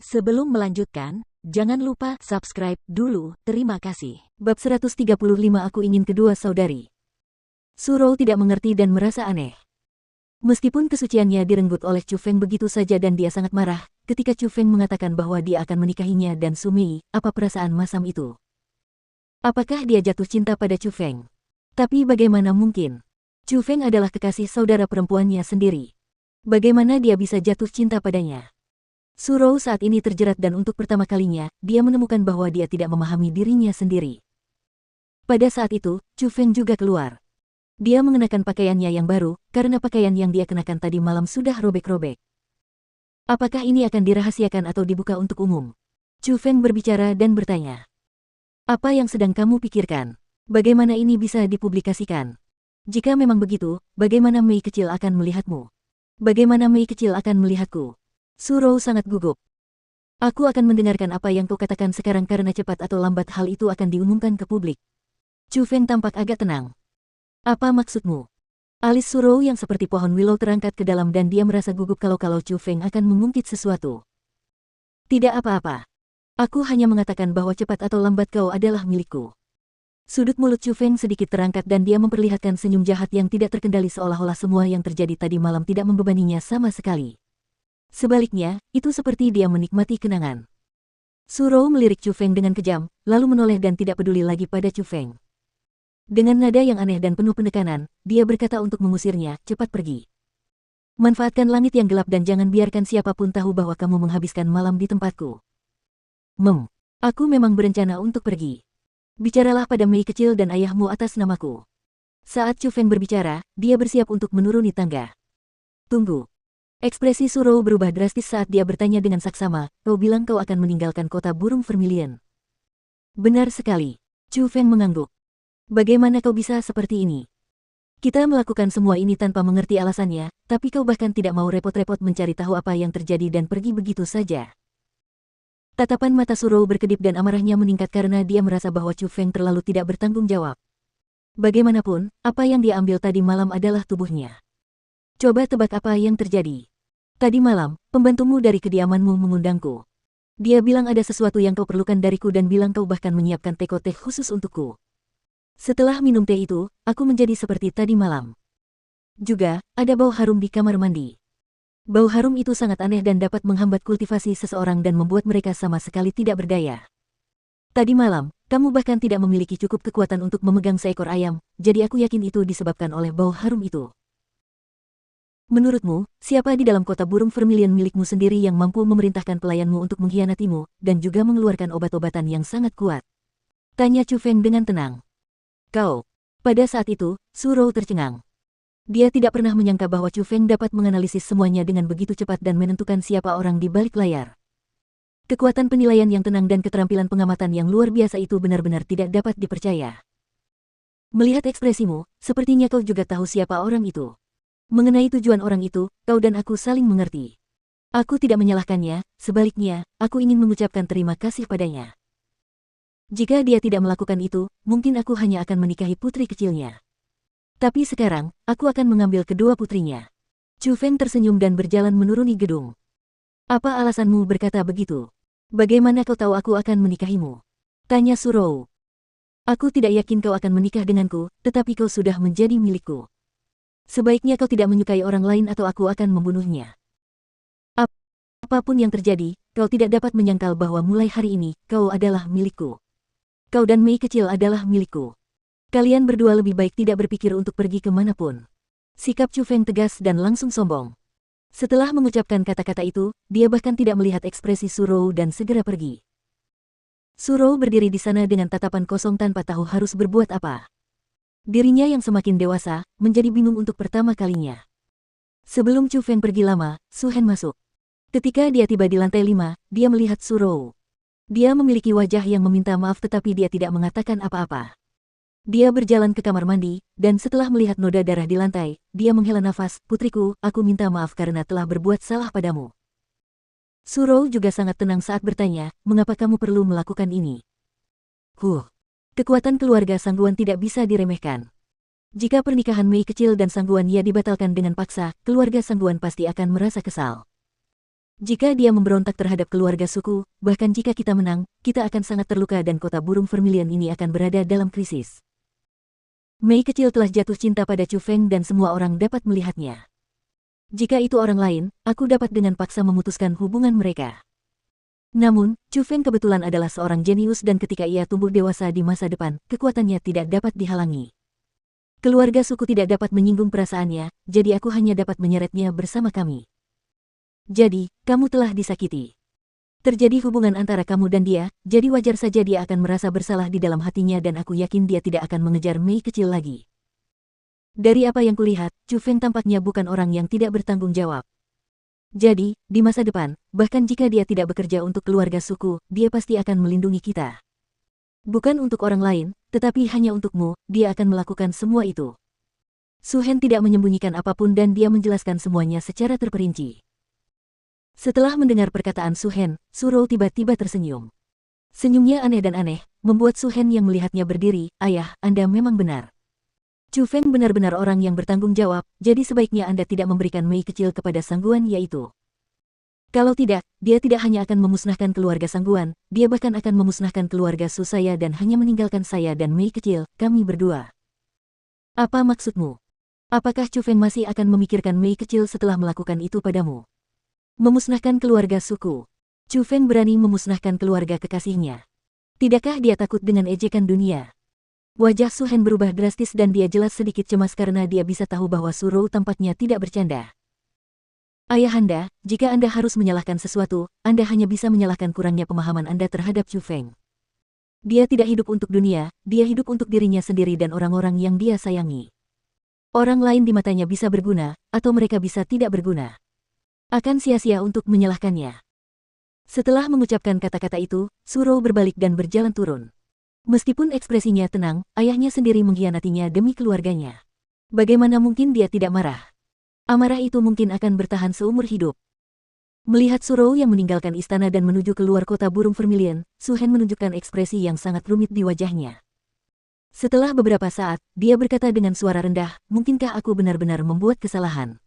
Sebelum melanjutkan, jangan lupa subscribe dulu, terima kasih. Bab 135 Aku ingin kedua saudari. Surou tidak mengerti dan merasa aneh. Meskipun kesuciannya direnggut oleh Chu Feng begitu saja dan dia sangat marah, ketika Chu Feng mengatakan bahwa dia akan menikahinya dan Su Mei, apa perasaan masam itu? Apakah dia jatuh cinta pada Chu Feng? Tapi bagaimana mungkin? Chu Feng adalah kekasih saudara perempuannya sendiri. Bagaimana dia bisa jatuh cinta padanya? Surou saat ini terjerat dan untuk pertama kalinya, dia menemukan bahwa dia tidak memahami dirinya sendiri. Pada saat itu, Chu Feng juga keluar. Dia mengenakan pakaiannya yang baru, karena pakaian yang dia kenakan tadi malam sudah robek-robek. Apakah ini akan dirahasiakan atau dibuka untuk umum? Chu Feng berbicara dan bertanya. Apa yang sedang kamu pikirkan? Bagaimana ini bisa dipublikasikan? Jika memang begitu, bagaimana Mei kecil akan melihatmu? Bagaimana Mei kecil akan melihatku? Surou sangat gugup. Aku akan mendengarkan apa yang kau katakan sekarang karena cepat atau lambat hal itu akan diumumkan ke publik. Chu Feng tampak agak tenang. Apa maksudmu? Alis Surou yang seperti pohon willow terangkat ke dalam dan dia merasa gugup kalau Chu Feng akan mengungkit sesuatu. Tidak apa-apa. Aku hanya mengatakan bahwa cepat atau lambat kau adalah milikku. Sudut mulut Chu Feng sedikit terangkat dan dia memperlihatkan senyum jahat yang tidak terkendali seolah-olah semua yang terjadi tadi malam tidak membebaninya sama sekali. Sebaliknya, itu seperti dia menikmati kenangan. Surou melirik Chu Feng dengan kejam, lalu menoleh dan tidak peduli lagi pada Chu Feng. Dengan nada yang aneh dan penuh penekanan, dia berkata untuk mengusirnya, cepat pergi. Manfaatkan langit yang gelap dan jangan biarkan siapapun tahu bahwa kamu menghabiskan malam di tempatku. Aku memang berencana untuk pergi. Bicaralah pada Mei kecil dan ayahmu atas namaku. Saat Chu Feng berbicara, dia bersiap untuk menuruni tangga. Tunggu. Ekspresi Surou berubah drastis saat dia bertanya dengan saksama, kau bilang kau akan meninggalkan kota burung Vermilion. Benar sekali. Chu Feng mengangguk. Bagaimana kau bisa seperti ini? Kita melakukan semua ini tanpa mengerti alasannya, tapi kau bahkan tidak mau repot-repot mencari tahu apa yang terjadi dan pergi begitu saja. Tatapan mata Surou berkedip dan amarahnya meningkat karena dia merasa bahwa Chu Feng terlalu tidak bertanggung jawab. Bagaimanapun, apa yang dia ambil tadi malam adalah tubuhnya. Coba tebak apa yang terjadi. Tadi malam, pembantumu dari kediamanmu mengundangku. Dia bilang ada sesuatu yang kau perlukan dariku dan bilang kau bahkan menyiapkan teh khusus untukku. Setelah minum teh itu, aku menjadi seperti tadi malam. Juga, ada bau harum di kamar mandi. Bau harum itu sangat aneh dan dapat menghambat kultivasi seseorang dan membuat mereka sama sekali tidak berdaya. Tadi malam, kamu bahkan tidak memiliki cukup kekuatan untuk memegang seekor ayam, jadi aku yakin itu disebabkan oleh bau harum itu. Menurutmu, siapa di dalam kota burung Vermilion milikmu sendiri yang mampu memerintahkan pelayanmu untuk mengkhianatimu, dan juga mengeluarkan obat-obatan yang sangat kuat? Tanya Chu Feng dengan tenang. Kau. Pada saat itu, Surou tercengang. Dia tidak pernah menyangka bahwa Chu Feng dapat menganalisis semuanya dengan begitu cepat dan menentukan siapa orang di balik layar. Kekuatan penilaian yang tenang dan keterampilan pengamatan yang luar biasa itu benar-benar tidak dapat dipercaya. Melihat ekspresimu, sepertinya kau juga tahu siapa orang itu. Mengenai tujuan orang itu, kau dan aku saling mengerti. Aku tidak menyalahkannya, sebaliknya, aku ingin mengucapkan terima kasih padanya. Jika dia tidak melakukan itu, mungkin aku hanya akan menikahi putri kecilnya. Tapi sekarang, aku akan mengambil kedua putrinya. Chu Feng tersenyum dan berjalan menuruni gedung. Apa alasanmu berkata begitu? Bagaimana kau tahu aku akan menikahimu? Tanya Surou. Aku tidak yakin kau akan menikah denganku, tetapi kau sudah menjadi milikku. Sebaiknya kau tidak menyukai orang lain atau aku akan membunuhnya. Apapun yang terjadi, kau tidak dapat menyangkal bahwa mulai hari ini, kau adalah milikku. Kau dan Mei kecil adalah milikku. Kalian berdua lebih baik tidak berpikir untuk pergi kemanapun. Sikap Chu Feng tegas dan langsung sombong. Setelah mengucapkan kata-kata itu, dia bahkan tidak melihat ekspresi Surou dan segera pergi. Surou berdiri di sana dengan tatapan kosong tanpa tahu harus berbuat apa. Dirinya yang semakin dewasa, menjadi bingung untuk pertama kalinya. Sebelum Chu Feng pergi lama, Su Hen masuk. Ketika dia tiba di lantai 5, dia melihat Surou. Dia memiliki wajah yang meminta maaf tetapi dia tidak mengatakan apa-apa. Dia berjalan ke kamar mandi, dan setelah melihat noda darah di lantai, dia menghela nafas, putriku, aku minta maaf karena telah berbuat salah padamu. Surou juga sangat tenang saat bertanya, mengapa kamu perlu melakukan ini? Kekuatan keluarga Sangguan tidak bisa diremehkan. Jika pernikahan Mei kecil dan Sangguan Ye dibatalkan dengan paksa, keluarga Sangguan pasti akan merasa kesal. Jika dia memberontak terhadap keluarga suku, bahkan jika kita menang, kita akan sangat terluka dan kota burung vermilion ini akan berada dalam krisis. Mei kecil telah jatuh cinta pada Chu Feng dan semua orang dapat melihatnya. Jika itu orang lain, aku dapat dengan paksa memutuskan hubungan mereka. Namun, Chu Feng kebetulan adalah seorang jenius dan ketika ia tumbuh dewasa di masa depan, kekuatannya tidak dapat dihalangi. Keluarga suku tidak dapat menyinggung perasaannya, jadi aku hanya dapat menyeretnya bersama kami. Jadi, kamu telah disakiti. Terjadi hubungan antara kamu dan dia, jadi wajar saja dia akan merasa bersalah di dalam hatinya dan aku yakin dia tidak akan mengejar Mei kecil lagi. Dari apa yang kulihat, Chu Feng tampaknya bukan orang yang tidak bertanggung jawab. Jadi, di masa depan, bahkan jika dia tidak bekerja untuk keluarga suku, dia pasti akan melindungi kita. Bukan untuk orang lain, tetapi hanya untukmu, dia akan melakukan semua itu. Su Hen tidak menyembunyikan apapun dan dia menjelaskan semuanya secara terperinci. Setelah mendengar perkataan Su Hen, Su Rou tiba-tiba tersenyum. Senyumnya aneh dan aneh, membuat Su Hen yang melihatnya berdiri, "Ayah, Anda memang benar. Chu Feng benar-benar orang yang bertanggung jawab, jadi sebaiknya Anda tidak memberikan Mei kecil kepada Sangguan yaitu. Kalau tidak, dia tidak hanya akan memusnahkan keluarga Sangguan, dia bahkan akan memusnahkan keluarga Su saya dan hanya meninggalkan saya dan Mei kecil, kami berdua." "Apa maksudmu? Apakah Chu Feng masih akan memikirkan Mei kecil setelah melakukan itu padamu?" Memusnahkan keluarga suku. Chu Feng berani memusnahkan keluarga kekasihnya. Tidakkah dia takut dengan ejekan dunia? Wajah Su Hen berubah drastis dan dia jelas sedikit cemas karena dia bisa tahu bahwa Su Rou tampaknya tidak bercanda. "Ayahanda, jika Anda harus menyalahkan sesuatu, Anda hanya bisa menyalahkan kurangnya pemahaman Anda terhadap Chu Feng. Dia tidak hidup untuk dunia, dia hidup untuk dirinya sendiri dan orang-orang yang dia sayangi. Orang lain di matanya bisa berguna, atau mereka bisa tidak berguna. Akan sia-sia untuk menyalahkannya." Setelah mengucapkan kata-kata itu, Su Rou berbalik dan berjalan turun. Meskipun ekspresinya tenang, ayahnya sendiri mengkhianatinya demi keluarganya. Bagaimana mungkin dia tidak marah? Amarah itu mungkin akan bertahan seumur hidup. Melihat Su Rou yang meninggalkan istana dan menuju keluar kota burung vermilion, Su Hen menunjukkan ekspresi yang sangat rumit di wajahnya. Setelah beberapa saat, dia berkata dengan suara rendah, "Mungkinkah aku benar-benar membuat kesalahan?